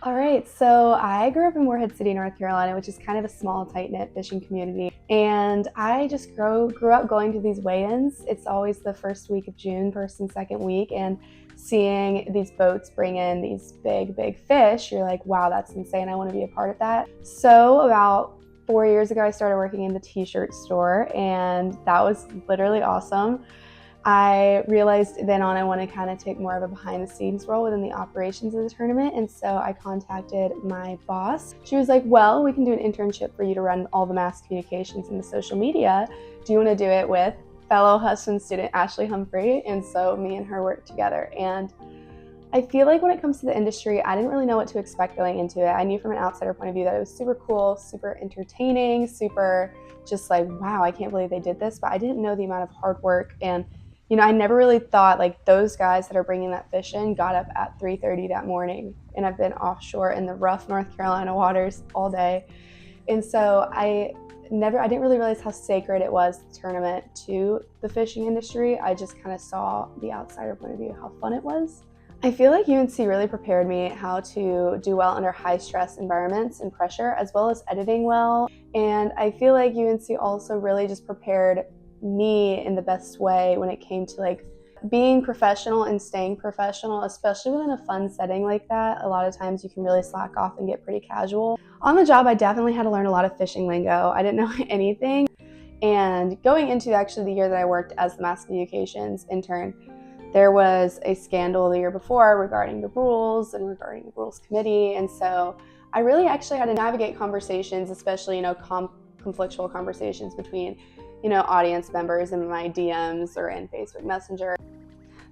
All right, so I grew up in Morehead City, North Carolina, which is kind of a small, tight-knit fishing community. And I just grew up going to these weigh-ins. It's always the first week of June, first and second week, and seeing these boats bring in these big, big fish, you're like, wow, that's insane. I want to be a part of that. So about 4 years ago, I started working in the t-shirt store, and that was literally awesome. I realized then on I want to kind of take more of a behind the scenes role within the operations of the tournament, and so I contacted my boss. She was like, well, we can do an internship for you to run all the mass communications and the social media. Do you want to do it with fellow Huston student Ashley Humphrey? And so me and her worked together, and I feel like when it comes to the industry, I didn't really know what to expect going into it. I knew from an outsider point of view that it was super cool, super entertaining, super just like, wow, I can't believe they did this, but I didn't know the amount of hard work. And I never really thought like those guys that are bringing that fish in got up at 3:30 that morning, and I've been offshore in the rough North Carolina waters all day. And so I didn't really realize how sacred it was, the tournament, to the fishing industry. I just kind of saw the outsider point of view, how fun it was. I feel like UNC really prepared me how to do well under high stress environments and pressure, as well as editing well. And I feel like UNC also really just prepared me in the best way when it came to like being professional and staying professional, especially within a fun setting like that. A lot of times you can really slack off and get pretty casual. On the job, I definitely had to learn a lot of fishing lingo. I didn't know anything. And going into actually the year that I worked as the mass communications intern, there was a scandal the year before regarding the rules and regarding the rules committee. And so I really actually had to navigate conversations, especially, conflictual conversations between, audience members in my DMs or in Facebook Messenger.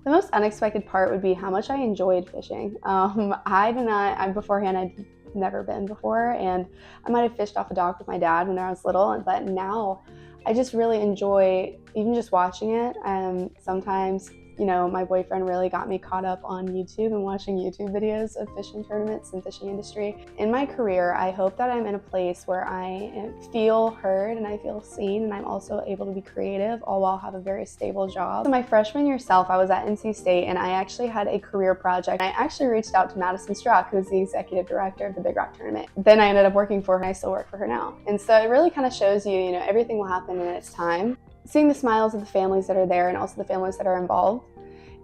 The most unexpected part would be how much I enjoyed fishing. Beforehand, I'd never been before, and I might have fished off a dock with my dad when I was little, but now I just really enjoy even just watching it. Sometimes, my boyfriend really got me caught up on YouTube and watching YouTube videos of fishing tournaments and fishing industry. In my career, I hope that I'm in a place where I feel heard and I feel seen, and I'm also able to be creative, all while have a very stable job. So my freshman year self, I was at NC State, and I actually had a career project. I actually reached out to Madison Strzok, who is the executive director of the Big Rock Tournament. Then I ended up working for her, and I still work for her now. And so it really kind of shows you, everything will happen in its time. Seeing the smiles of the families that are there and also the families that are involved,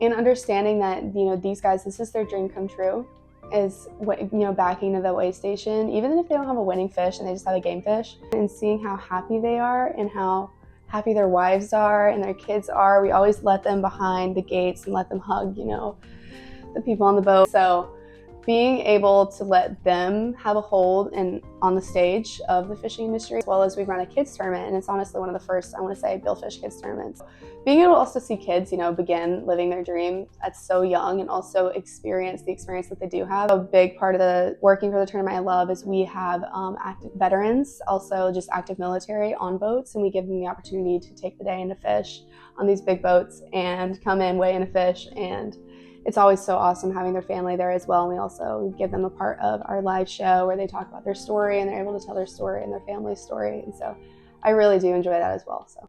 and understanding that, these guys, this is their dream come true, is what, backing to the weigh station, even if they don't have a winning fish and they just have a game fish, and seeing how happy they are and how happy their wives are and their kids are. We always let them behind the gates and let them hug, the people on the boat. So being able to let them have a hold on the stage of the fishing industry, as well as we run a kids tournament, and it's honestly one of the first, I want to say, Billfish kids tournaments. Being able to also see kids, begin living their dream at so young, and also experience the experience that they do have. A big part of the working for the tournament I love is we have active veterans, also just active military on boats, and we give them the opportunity to take the day and to fish on these big boats and come in, weigh in a fish, and it's always so awesome having their family there as well. And we also give them a part of our live show where they talk about their story and they're able to tell their story and their family's story. And so I really do enjoy that as well. So.